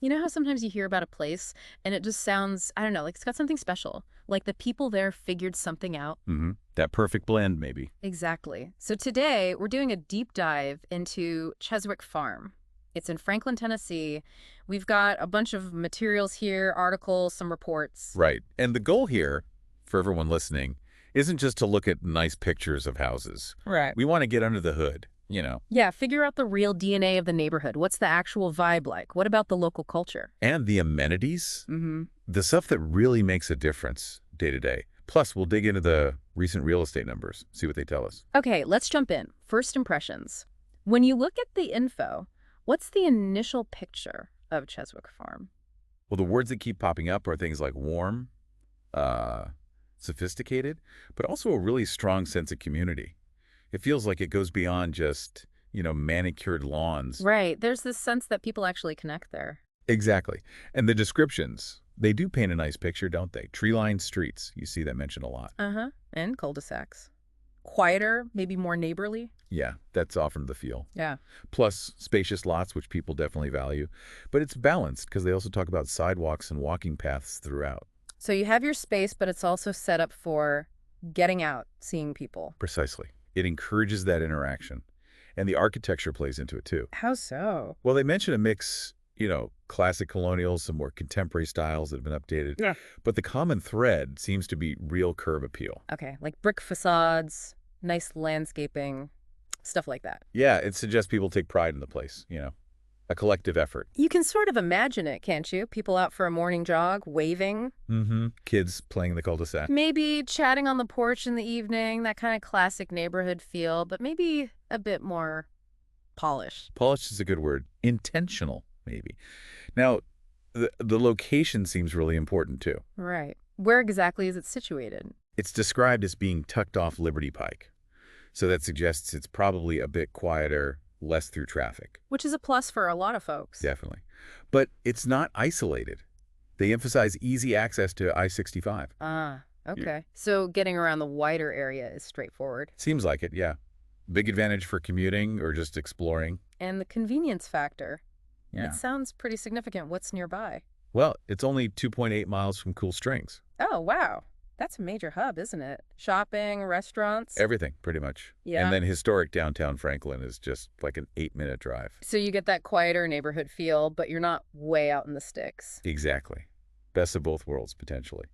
You know how sometimes you hear about a place and it just sounds, I don't know, like it's got something special. Like the people there figured something out. That perfect blend, maybe. Exactly. So today we're doing a deep dive into Cheswick Farm. It's in Franklin, Tennessee. We've got a bunch of materials here, articles, some reports. Right. And the goal here, for everyone listening, isn't just to look at nice pictures of houses. Right. We want to get under the hood. Yeah, figure out the real DNA of the neighborhood. What's the actual vibe like? What about the local culture? And the amenities, Mm-hmm. the stuff that really makes a difference day to day. Plus, we'll dig into the recent real estate numbers, see what they tell us. Okay, let's jump in. First impressions. When you look at the info, what's the initial picture of Cheswick Farm? Well, the words that keep popping up are things like warm, uh, sophisticated, but also a really strong sense of community. It feels like it goes beyond just manicured lawns. Right, there's this sense that people actually connect there. Exactly. And the descriptions, they do paint a nice picture, don't they? Tree-lined streets, you see that mentioned a lot. Uh-huh, and cul-de-sacs. Quieter, maybe more neighborly? Yeah, that's often the feel. Yeah. Plus spacious lots, which people definitely value. But it's balanced because they also talk about sidewalks and walking paths throughout. So you have your space, but it's also set up for getting out, seeing people. Precisely. It encourages that interaction. And the architecture plays into it too. How so? Well, they mention a mix classic colonials, some more contemporary styles that have been updated. Yeah. But the common thread seems to be real curb appeal. Okay, like brick facades, nice landscaping, stuff like that. Yeah, it suggests people take pride in the place, a collective effort. You can sort of imagine it, can't you? People out for a morning jog, waving, Kids playing in the cul-de-sac. maybe chatting on the porch in the evening, that kind of classic neighborhood feel, but maybe a bit more polished. Polished is a good word. Intentional, maybe. Now, the location seems really important too. Right. Where exactly is it situated? It's described as being tucked off Liberty Pike. So that suggests it's probably a bit quieter, less through traffic. Which is a plus for a lot of folks. Definitely. But it's not isolated. They emphasize easy access to I-65. Ah, okay. So getting around the wider area is straightforward. Seems like it, yeah. Big advantage for commuting or just exploring. And the convenience factor. Yeah. It sounds pretty significant. What's nearby? Well, it's only 2.8 miles from Cool Springs. Oh, wow. That's a major hub, isn't it? Shopping, restaurants. Everything, pretty much. Yeah. And then historic downtown Franklin is just like an 8-minute drive. So you get that quieter neighborhood feel, but you're not way out in the sticks. Exactly. Best of both worlds, potentially.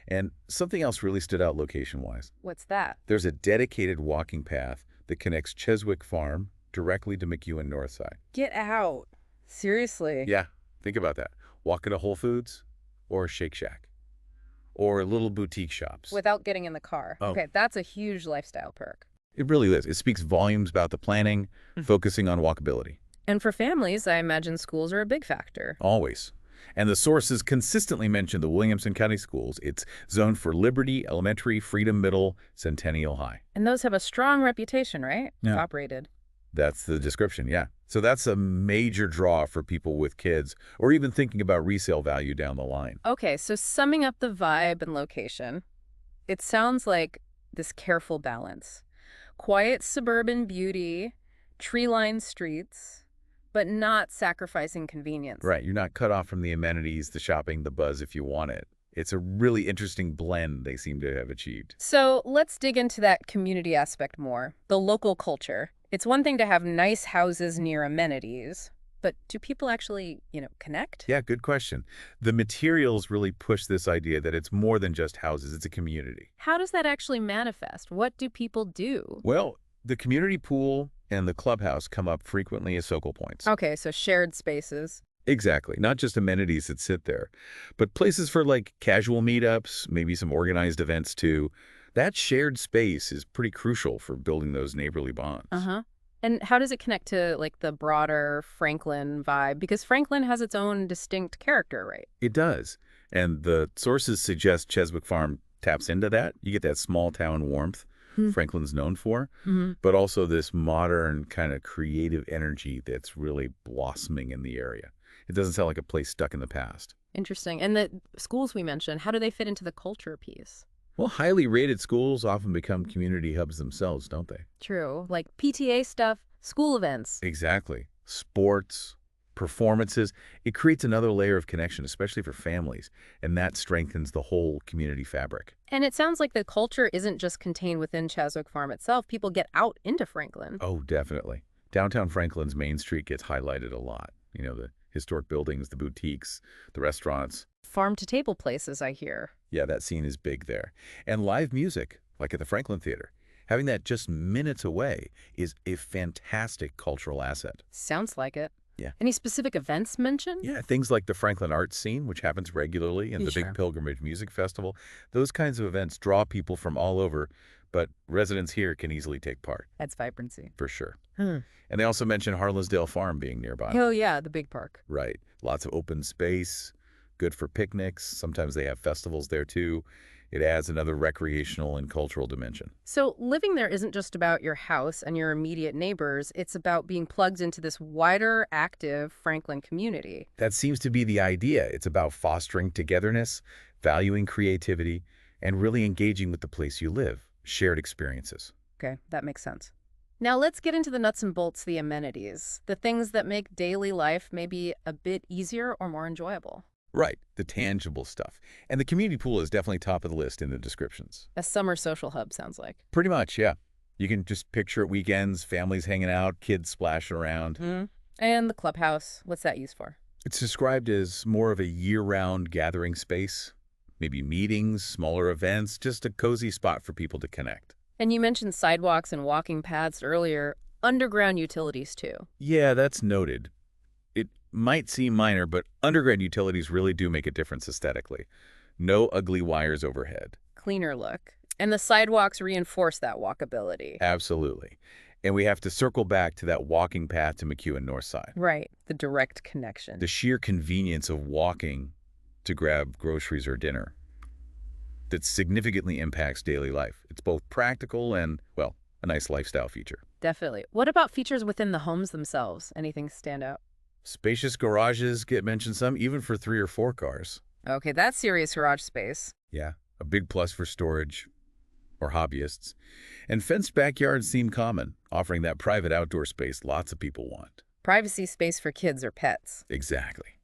And something else really stood out location-wise. What's that? There's a dedicated walking path that connects Cheswicke Farm directly to McEwen Northside. Get out. Seriously. Yeah, think about that. Walk into Whole Foods or a Shake Shack or little boutique shops. Without getting in the car. Oh. Okay, that's a huge lifestyle perk. It really is. It speaks volumes about the planning, focusing on walkability. And for families, I imagine schools are a big factor. Always. And the sources consistently mention the Williamson County Schools. It's zoned for Liberty, Elementary, Freedom Middle, Centennial High. And those have a strong reputation, right? Yeah. Top rated. That's the description, yeah. So that's a major draw for people with kids or even thinking about resale value down the line. Okay, so summing up the vibe and location, it sounds like this careful balance. Quiet suburban beauty, tree-lined streets, but not sacrificing convenience. Right, you're not cut off from the amenities, the shopping, the buzz if you want it. It's a really interesting blend they seem to have achieved. So let's dig into that community aspect more, the local culture. It's one thing to have nice houses near amenities, but do people actually, connect? Yeah, good question. The materials really push this idea that it's more than just houses, it's a community. How does that actually manifest? What do people do? Well, the community pool and the clubhouse come up frequently as focal points. Okay, so shared spaces. Exactly. Not just amenities that sit there, but places for like casual meetups, maybe some organized events too. That shared space is pretty crucial for building those neighborly bonds. Uh-huh. And how does it connect to like the broader Franklin vibe? Because Franklin has its own distinct character, right? It does. And the sources suggest Cheswick Farm taps into that. You get that small town warmth Franklin's known for, but also this modern kind of creative energy that's really blossoming in the area. It doesn't sound like a place stuck in the past. Interesting. And the schools we mentioned, how do they fit into the culture piece? Well, highly rated schools often become community hubs themselves, don't they? True. Like PTA stuff, school events. Exactly. Sports, performances. It creates another layer of connection, especially for families, and that strengthens the whole community fabric. And it sounds like the culture isn't just contained within Cheswick Farm itself. People get out into Franklin. Oh, definitely. Downtown Franklin's Main Street gets highlighted a lot. You know, the historic buildings, the boutiques, the restaurants. Farm-to-table places, I hear. Yeah, that scene is big there. And live music, like at the Franklin Theater. Having that just minutes away is a fantastic cultural asset. Sounds like it. Yeah. Any specific events mentioned? Yeah, things like the Franklin Arts Scene, which happens regularly, and the Sure. Big Pilgrimage Music Festival. Those kinds of events draw people from all over, but residents here can easily take part, That's vibrancy. for sure. Hmm. And they also mention Harlesdale Farm being nearby. Oh, yeah, the big park. Right. Lots of open space, good for picnics. Sometimes they have festivals there, too. It adds another recreational and cultural dimension. So living there isn't just about your house and your immediate neighbors. It's about being plugged into this wider, active Franklin community. That seems to be the idea. It's about fostering togetherness, valuing creativity, and really engaging with the place you live, shared experiences. Okay, that makes sense. Now let's get into the nuts and bolts, the amenities, the things that make daily life maybe a bit easier or more enjoyable. Right, the tangible stuff. And the community pool is definitely top of the list in the descriptions. A summer social hub sounds like. Pretty much, yeah. You can just picture it weekends, families hanging out, kids splashing around. And the clubhouse, what's that used for? It's described as more of a year-round gathering space, maybe meetings, smaller events, just a cozy spot for people to connect. And you mentioned sidewalks and walking paths earlier, underground utilities too. Yeah, that's noted. It might seem minor, but underground utilities really do make a difference aesthetically. No ugly wires overhead. Cleaner look. And the sidewalks reinforce that walkability. Absolutely. And we have to circle back to that walking path to McEwen Northside. Right, the direct connection. The sheer convenience of walking to grab groceries or dinner that significantly impacts daily life. It's both practical and, well, a nice lifestyle feature. Definitely. What about features within the homes themselves? Anything stand out? Spacious garages get mentioned some, even for 3 or 4 cars. Okay, that's serious garage space. Yeah, a big plus for storage or hobbyists. And fenced backyards seem common, offering that private outdoor space lots of people want. Privacy space for kids or pets. Exactly.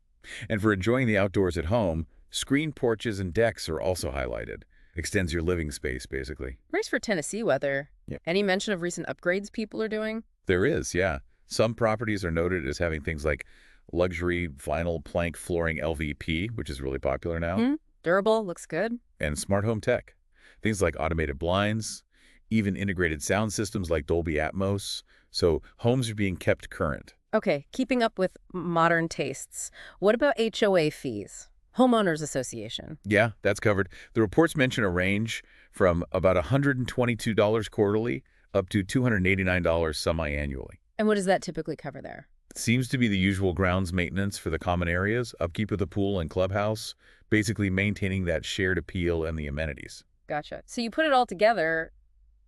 And for enjoying the outdoors at home, screen porches and decks are also highlighted. Extends your living space, basically. Nice for Tennessee weather. Yeah. Any mention of recent upgrades people are doing? There is, yeah. Some properties are noted as having things like luxury vinyl plank flooring LVP, which is really popular now, Durable, looks good. and smart home tech. Things like automated blinds, even integrated sound systems like Dolby Atmos. So homes are being kept current. Okay, keeping up with modern tastes. What about HOA fees? Homeowners Association. Yeah, that's covered. The reports mention a range from about $122 quarterly up to $289 semi-annually. And what does that typically cover there? Seems to be the usual grounds maintenance for the common areas, upkeep of the pool and clubhouse, basically maintaining that shared appeal and the amenities. Gotcha. So you put it all together,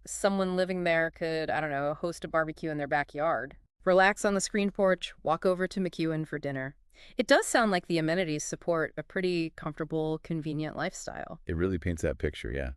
someone living there could, I don't know, host a barbecue in their backyard, relax on the screen porch, walk over to McEwen for dinner. It does sound like the amenities support a pretty comfortable, convenient lifestyle. It really paints that picture, yeah.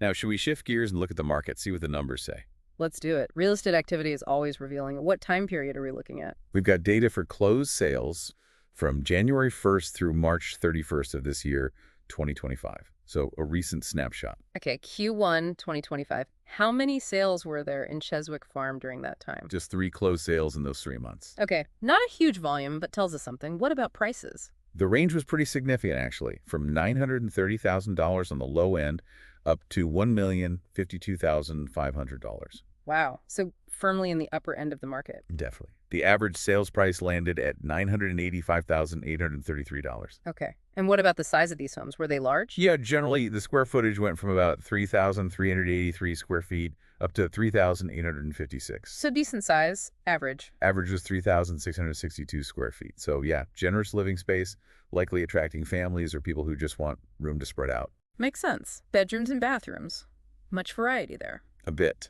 Now, should we shift gears and look at the market, see what the numbers say? Let's do it. Real estate activity is always revealing. What time period are we looking at? We've got data for closed sales from January 1st through March 31st of this year, 2025. So a recent snapshot. Okay, Q1 2025. How many sales were there in Cheswicke Farm during that time? Just 3 closed sales in those 3 months. Okay, not a huge volume, but tells us something. What about prices? The range was pretty significant, actually, from $930,000 on the low end up to $1,052,500. Wow, so firmly in the upper end of the market. Definitely. The average sales price landed at $985,833. Okay, and what about the size of these homes? Were they large? Yeah, generally, the square footage went from about 3,383 square feet up to 3,856. So decent size, average. Average was 3,662 square feet. So yeah, generous living space, likely attracting families or people who just want room to spread out. Makes sense. Bedrooms and bathrooms. Much variety there. A bit.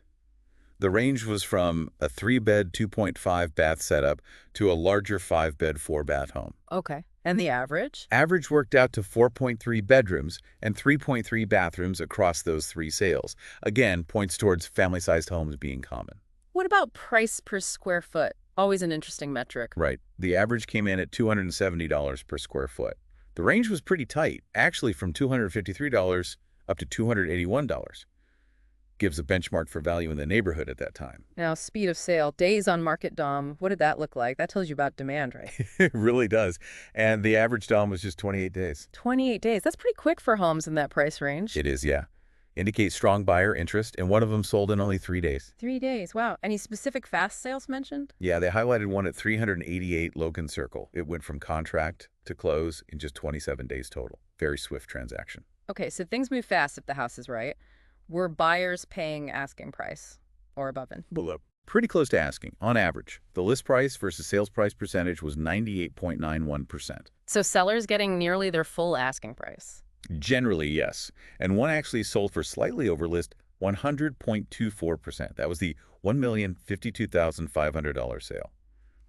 The range was from a 3-bed, 2.5-bath setup to a larger 5-bed, 4-bath home. Okay, and the average? Average worked out to 4.3 bedrooms and 3.3 bathrooms across those 3 sales. Again, points towards family-sized homes being common. What about price per square foot? Always an interesting metric. Right. The average came in at $270 per square foot. The range was pretty tight, actually from $253 up to $281. Gives a benchmark for value in the neighborhood at that time. Now, speed of sale, days on market, Dom, what did that look like? That tells you about demand, right? It really does. And the average dom was just 28 days. 28 days. That's pretty quick for homes in that price range. It is, yeah. Indicates strong buyer interest, and one of them sold in only 3 days. 3 days. Wow. Any specific fast sales mentioned? Yeah, they highlighted one at 388 Logan Circle. It went from contract to close in just 27 days total. Very swift transaction. Okay, so things move fast if the house is right. Were buyers paying asking price or above it? Below. Pretty close to asking, on average. The list price versus sales price percentage was 98.91%. So sellers getting nearly their full asking price. Generally, yes. And one actually sold for slightly over list 100.24%. That was the $1,052,500 sale.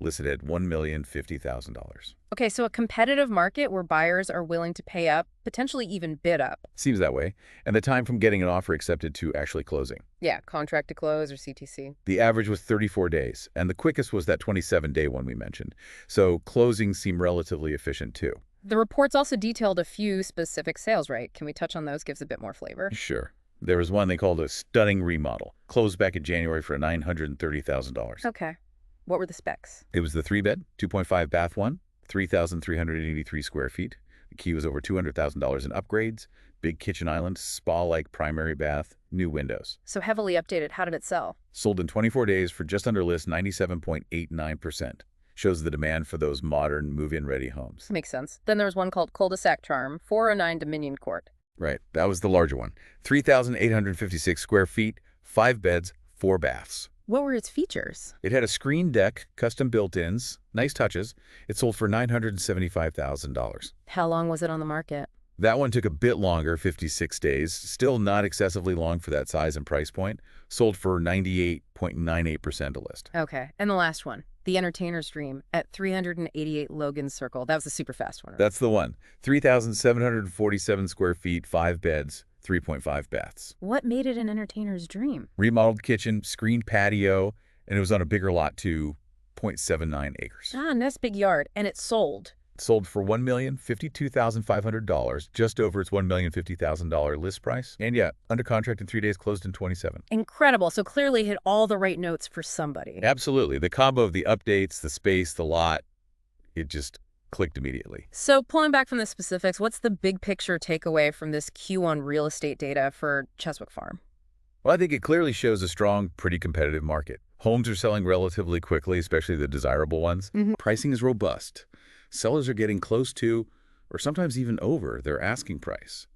Listed at $1,050,000. Okay, so a competitive market where buyers are willing to pay up, potentially even bid up. Seems that way. And the time from getting an offer accepted to actually closing. Yeah, contract to close or CTC. The average was 34 days, and the quickest was that 27-day one we mentioned. So closings seem relatively efficient too. The reports also detailed a few specific sales, right? Can we touch on those? Gives a bit more flavor. Sure. There was one they called a stunning remodel. Closed back in January for $930,000. Okay. What were the specs? It was the 3-bed, 2.5 bath one, 3,383 square feet. The key was over $200,000 in upgrades, big kitchen island, spa-like primary bath, new windows. So heavily updated. How did it sell? Sold in 24 days for just under list 97.89%. Shows the demand for those modern move-in ready homes. Makes sense. Then there was one called Cul-de-sac Charm, 409 Dominion Court. Right, that was the larger one. 3,856 square feet, 5 beds, 4 baths. What were its features? It had a screen deck, custom built-ins, nice touches. It sold for $975,000. How long was it on the market? That one took a bit longer, 56 days. Still not excessively long for that size and price point. Sold for 98.98% a list. Okay. And the last one, the Entertainer's Dream at 388 Logan Circle. That was the super fast one. Right? That's the one. 3,747 square feet, 5 beds, 3.5 baths. What made it an entertainer's dream? Remodeled kitchen, screened patio, and it was on a bigger lot too, 0.79 acres. Ah, nice big yard. And it sold. Sold for $1,052,500, just over its $1,050,000 list price. And yeah, under contract in 3 days, closed in 27. Incredible. So clearly hit all the right notes for somebody. Absolutely. The combo of the updates, the space, the lot, it just clicked immediately. So pulling back from the specifics, what's the big picture takeaway from this Q1 real estate data for Cheswicke Farm? Well, I think it clearly shows a strong, pretty competitive market. Homes are selling relatively quickly, especially the desirable ones. Pricing is robust. Sellers are getting close to, or sometimes even over, their asking price.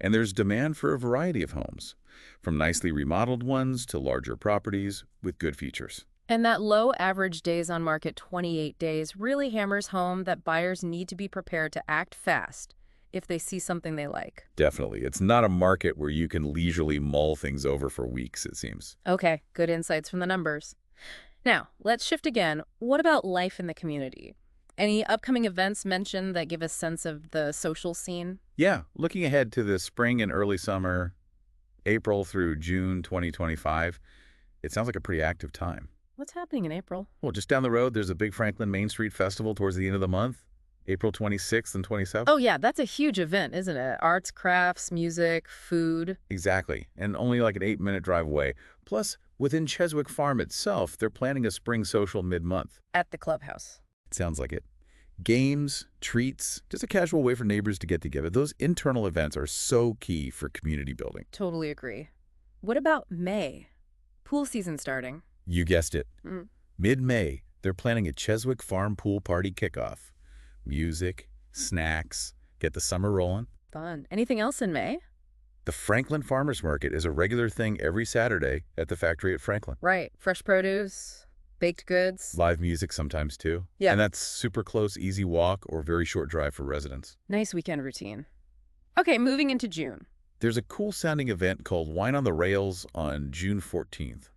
And there's demand for a variety of homes, from nicely remodeled ones to larger properties with good features. And that low average days on market, 28 days, really hammers home that buyers need to be prepared to act fast if they see something they like. Definitely. It's not a market where you can leisurely mull things over for weeks, it seems. Okay, good insights from the numbers. Now, let's shift again. What about life in the community? Any upcoming events mentioned that give a sense of the social scene? Yeah, looking ahead to the spring and early summer, April through June 2025, it sounds like a pretty active time. What's happening in April? Well, just down the road, there's a big Franklin Main Street Festival towards the end of the month, April 26th and 27th. Oh, yeah, that's a huge event, isn't it? Arts, crafts, music, food. Exactly, and only like an 8-minute drive away. Plus, within Cheswicke Farm itself, they're planning a spring social mid-month. At the clubhouse. It sounds like it. Games, treats, just a casual way for neighbors to get together. Those internal events are so key for community building. Totally agree. What about May? Pool season starting. You guessed it. Mid-May, they're planning a Cheswicke Farm pool party kickoff. Music, snacks, get the summer rolling. Fun. Anything else in May? The Franklin Farmers Market is a regular thing every Saturday at the factory at Franklin. Right. Fresh produce, baked goods. Live music sometimes too. Yeah. And that's super close, easy walk or very short drive for residents. Nice weekend routine. Okay, moving into June. There's a cool sounding event called Wine on the Rails on June 14th.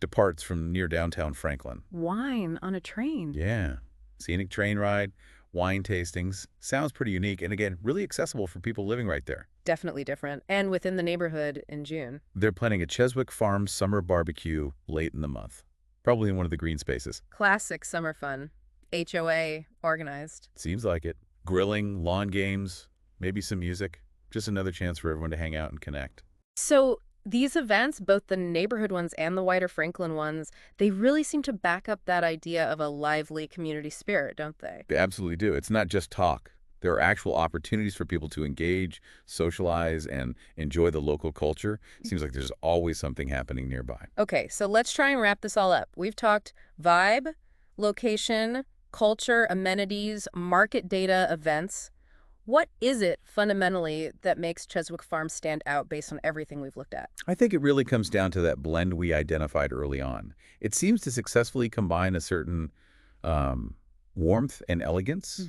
Departs from near downtown Franklin. Wine on a train. Yeah. Scenic train ride, wine tastings. Sounds pretty unique and again, really accessible for people living right there. Definitely different. And within the neighborhood in June. They're planning a Cheswicke Farm summer barbecue late in the month. Probably in one of the green spaces. Classic summer fun. HOA organized. Seems like it. Grilling, lawn games, maybe some music. Just another chance for everyone to hang out and connect. So these events, both the neighborhood ones and the wider Franklin ones, they really seem to back up that idea of a lively community spirit, don't they? They absolutely do. It's not just talk. There are actual opportunities for people to engage, socialize, and enjoy the local culture. Seems like there's always something happening nearby. Okay, so let's try and wrap this all up. We've talked vibe, location, culture, amenities, market data, events. What is it fundamentally that makes Cheswick Farm stand out based on everything we've looked at? I think it really comes down to that blend we identified early on. It seems to successfully combine a certain warmth and elegance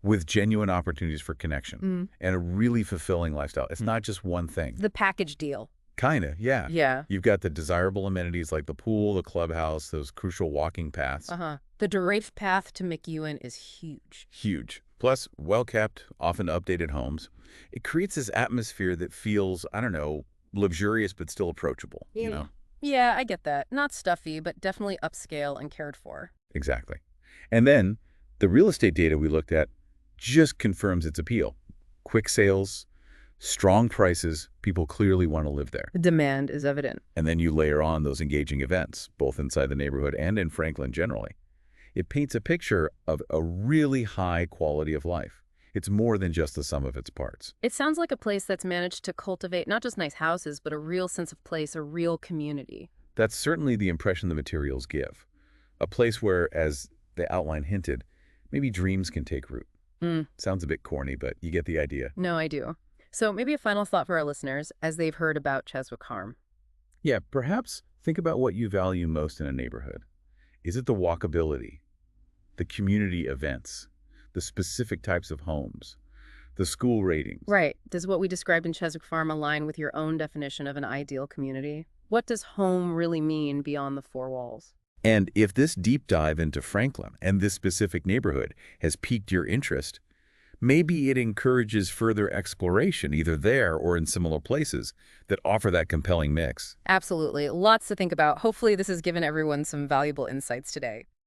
with genuine opportunities for connection and a really fulfilling lifestyle. It's not just one thing. The package deal. Kinda, yeah. Yeah. You've got the desirable amenities like the pool, the clubhouse, those crucial walking paths. The direct path to McEwen is huge. Huge. Plus, well-kept, often updated homes. It creates this atmosphere that feels, I don't know, luxurious but still approachable, you know? Yeah, I get that. Not stuffy, but definitely upscale and cared for. Exactly. And then, the real estate data we looked at just confirms its appeal. Quick sales, strong prices, people clearly want to live there. The demand is evident. And then you layer on those engaging events, both inside the neighborhood and in Franklin generally. It paints a picture of a really high quality of life. It's more than just the sum of its parts. It sounds like a place that's managed to cultivate not just nice houses, but a real sense of place, a real community. That's certainly the impression the materials give. A place where, as the outline hinted, maybe dreams can take root. Sounds a bit corny, but you get the idea. No, I do. So maybe a final thought for our listeners as they've heard about Cheswick Farm. Yeah, perhaps think about what you value most in a neighborhood. Is it the walkability, the community events, the specific types of homes, the school ratings? Right. Does what we described in Cheswick Farm align with your own definition of an ideal community? What does home really mean beyond the four walls? And if this deep dive into Franklin and this specific neighborhood has piqued your interest, maybe it encourages further exploration either there or in similar places that offer that compelling mix. Absolutely. Lots to think about. Hopefully this has given everyone some valuable insights today.